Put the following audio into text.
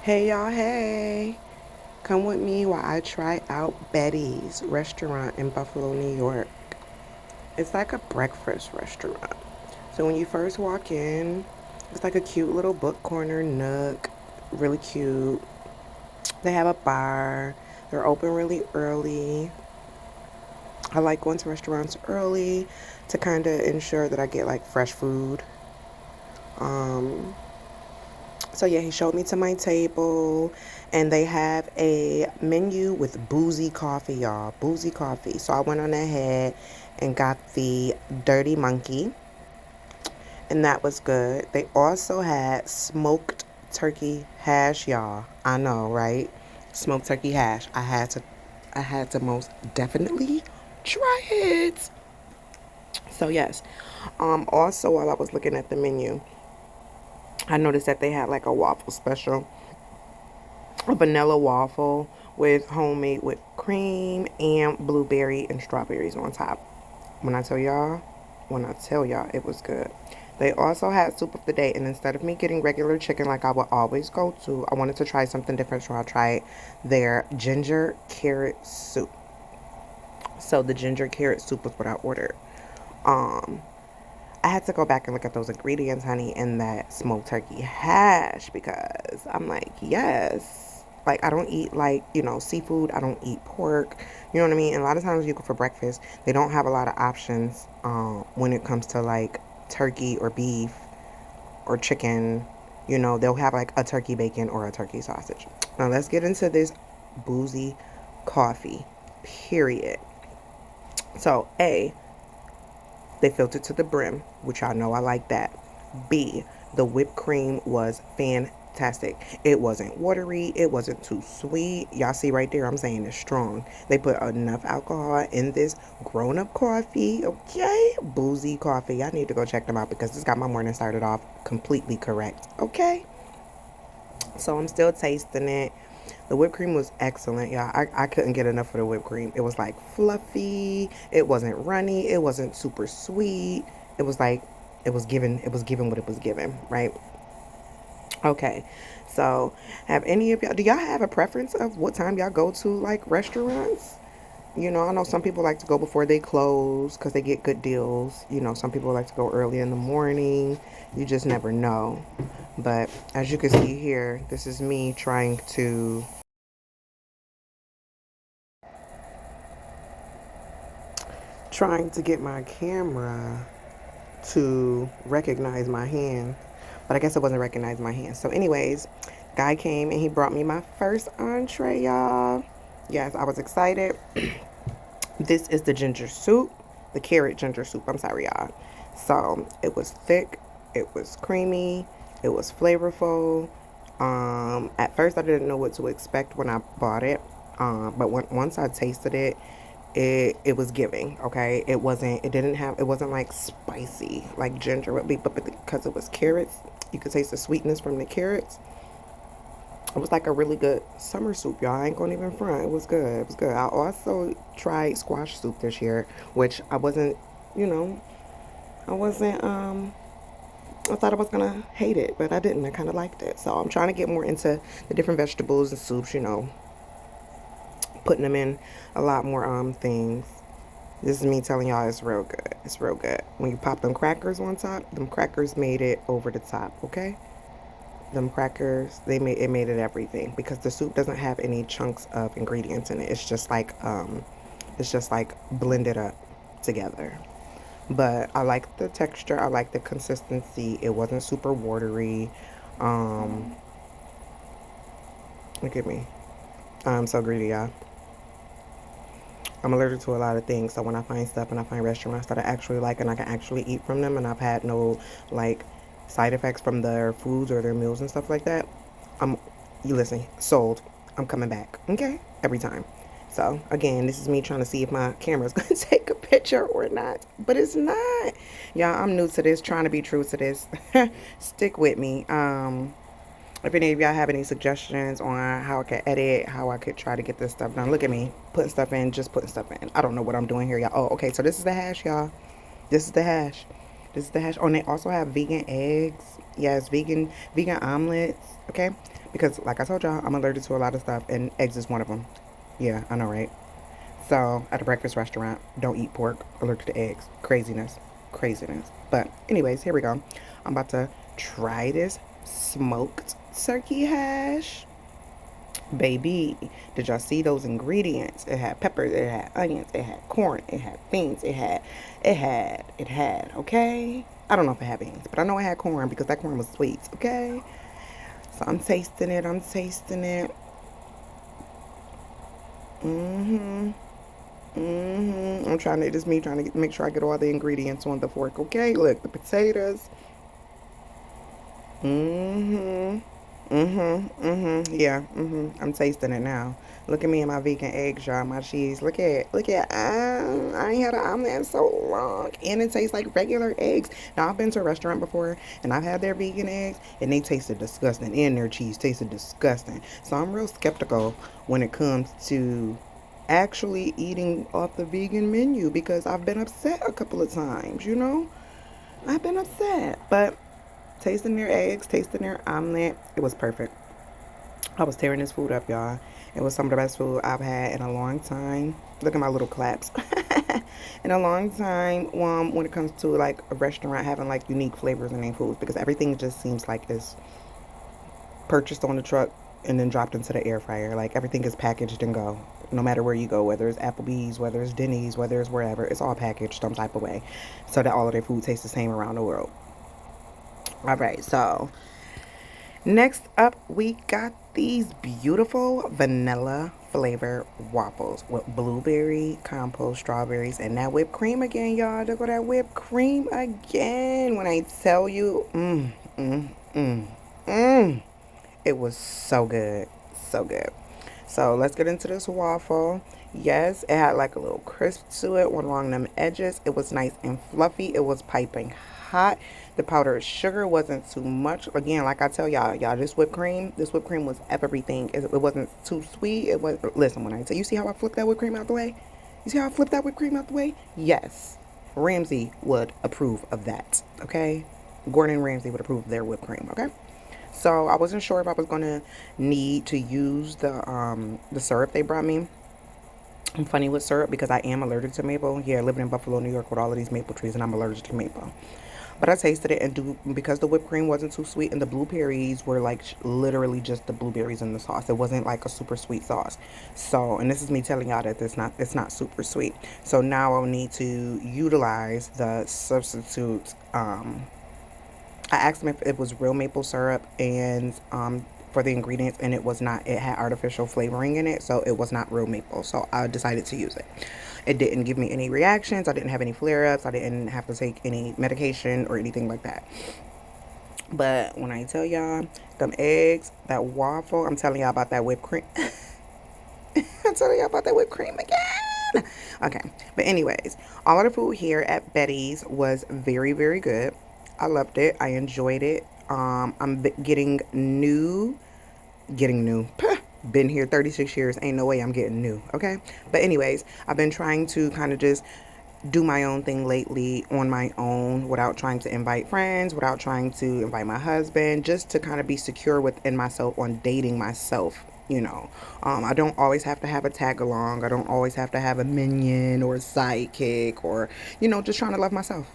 Hey y'all, hey. Come with me while I try out Betty's restaurant in Buffalo, New York. It's like a breakfast restaurant. So when you first walk in, it's like a cute little book corner nook, really cute. They have a bar. They're open really early. I like going to restaurants early to kind of ensure that I get like fresh food. Um, So yeah, he showed me to my table, and they have a menu with boozy coffee, y'all. Boozy coffee. So I went on ahead and got the Dirty Monkey, and that was good. They also had smoked turkey hash, y'all. I know, right? Smoked turkey hash. I had to most definitely try it. So yes. Also while I was looking at the menu, I noticed that they had like a waffle special, a vanilla waffle with homemade whipped cream and blueberry and strawberries on top. When I tell y'all, when I tell y'all, it was good. They also had soup of the day, and instead of me getting regular chicken like I would always go to, I wanted to try something different, so I tried their ginger carrot soup. So the ginger carrot soup was what I ordered. Um, I had to go back and look at those ingredients, honey, in that smoked turkey hash because I'm like, yes. Like, I don't eat, like, seafood. I don't eat pork. You know what I mean? And a lot of times you go for breakfast, they don't have a lot of options when it comes to, like, turkey or beef or chicken. They'll have, like, a turkey bacon or a turkey sausage. Now, let's get into this boozy coffee, period. So, they filled it to the brim, which I know I like that. B, the whipped cream was fantastic. It wasn't watery. It wasn't too sweet. Y'all see right there, I'm saying it's strong. They put enough alcohol in this grown-up coffee, okay? Boozy coffee. I need to go check them out because this got my morning started off completely correct, okay? So I'm still tasting it. The whipped cream was excellent, y'all. I couldn't get enough of the whipped cream. It was like fluffy. It wasn't runny. It wasn't super sweet. It was like it was given what it was given, right? Okay. So have any of y'all do y'all have a preference of what time y'all go to like restaurants? I know some people like to go before they close because they get good deals. Some people like to go early in the morning. You just never know. But as you can see here, this is me trying to get my camera to recognize my hand, but I guess it wasn't recognizing my hand. So, anyways, guy came and he brought me my first entree, y'all. Yes, I was excited. This is the ginger soup, the carrot ginger soup. I'm sorry, y'all. So it was thick, it was creamy, it was flavorful. At first, I didn't know what to expect when I bought it, but once I tasted it, it was giving. Okay, it wasn't like spicy like ginger would be, but because it was carrots, you could taste the sweetness from the carrots. It was like a really good summer soup, y'all. I ain't gonna even front. It was good. It was good. I also tried squash soup this year, which you know, I wasn't, I thought I was gonna hate it, but I didn't. I kind of liked it. So I'm trying to get more into the different vegetables and soups, putting them in a lot more, things. This is me telling y'all it's real good. It's real good. When you pop them crackers on top, them crackers made it over the top, okay? Them crackers, they made it everything because the soup doesn't have any chunks of ingredients in it. It's just like blended up together. But I like the texture, I like the consistency. It wasn't super watery. um Look at me, I'm so greedy, y'all. I'm allergic to a lot of things, so when I find stuff and I find restaurants that I actually like and I can actually eat from them, and I've had no like side effects from their foods or their meals and stuff like that, I'm you listen, sold. I'm coming back, okay? Every time. So again, this is me trying to see if my camera's gonna take a picture or not, but it's not. Y'all, I'm new to this, trying to be true to this. Stick with me. If any of y'all have any suggestions on how I could edit, how I could try to get this stuff done, look at me putting stuff in, just putting stuff in. I don't know what I'm doing here, y'all. Oh, okay. So this is the hash, y'all. This is the hash. This is the hash. Oh, and they also have vegan eggs. Yes, vegan omelets. Okay, because like I told y'all, I'm allergic to a lot of stuff, and eggs is one of them. Yeah, I know, right? So at a breakfast restaurant, don't eat pork. Allergic to eggs. Craziness, craziness. But anyways, here we go. I'm about to try this smoked turkey hash. Baby, did y'all see those ingredients? It had peppers, it had onions, it had corn, it had beans, okay? I don't know if it had beans, but I know it had corn because that corn was sweet, okay? So I'm tasting it, I'm tasting it. Mm-hmm. Mm-hmm. I'm trying to, this is me trying to make sure I get all the ingredients on the fork, okay? Look, the potatoes. Mm-hmm. Mm-hmm. Mm-hmm. Yeah. Mm-hmm. I'm tasting it now. Look at me and my vegan eggs, y'all. My cheese. Look at. I ain't had an omelet in so long, and it tastes like regular eggs. Now I've been to a restaurant before, and I've had their vegan eggs, and they tasted disgusting, and their cheese tasted disgusting. So I'm real skeptical when it comes to actually eating off the vegan menu because I've been upset a couple of times. I've been upset, but tasting their eggs, tasting their omelet. It was perfect. I was tearing this food up, y'all. It was some of the best food I've had in a long time. Look at my little claps. In a long time, when it comes to like a restaurant having like unique flavors in their foods, because everything just seems like it's purchased on the truck and then dropped into the air fryer. Like everything is packaged and go. No matter where you go, whether it's Applebee's, whether it's Denny's, whether it's wherever, it's all packaged some type of way, so that all of their food tastes the same around the world. All right, so next up, we got these beautiful vanilla flavor waffles with blueberry, compote, strawberries, and that whipped cream again, y'all. Look at that whipped cream again. When I tell you, mm, mm, mm. It was so good. So good. So let's get into this waffle. Yes, it had like a little crisp to it along them edges. It was nice and fluffy. It was piping hot. The powdered sugar wasn't too much. Again, like I tell y'all, this whipped cream was everything. It wasn't too sweet. It was, listen, when I tell you, see how I flipped that whipped cream out the way? You see how I flipped that whipped cream out the way? Yes. Ramsay would approve of that. Okay? Gordon Ramsay would approve of their whipped cream. Okay? So I wasn't sure if I was gonna need to use the syrup they brought me. I'm funny with syrup because I am allergic to maple. Yeah, living in Buffalo, New York with all of these maple trees, and I'm allergic to maple. But I tasted it and because the whipped cream wasn't too sweet and the blueberries were like literally just the blueberries in the sauce. It wasn't like a super sweet sauce. So, and this is me telling y'all that it's not super sweet. So now I'll need to utilize the substitute I asked them if it was real maple syrup and for the ingredients, and it was not. It had artificial flavoring in it, so it was not real maple. So I decided to use it. It didn't give me any reactions. I didn't have any flare ups. I didn't have to take any medication or anything like that. But when I tell y'all, them eggs, that waffle, I'm telling y'all about that whipped cream. I'm telling y'all about that whipped cream again. Okay. But anyways, all of the food here at Betty's was very, very good. I loved it. I enjoyed it. I'm getting new. Been here 36 years. Ain't no way I'm getting new. Okay. But anyways, I've been trying to kind of just do my own thing lately on my own without trying to invite friends, without trying to invite my husband, just to kind of be secure within myself on dating myself. I don't always have to have a tag along. I don't always have to have a minion or a sidekick or, just trying to love myself.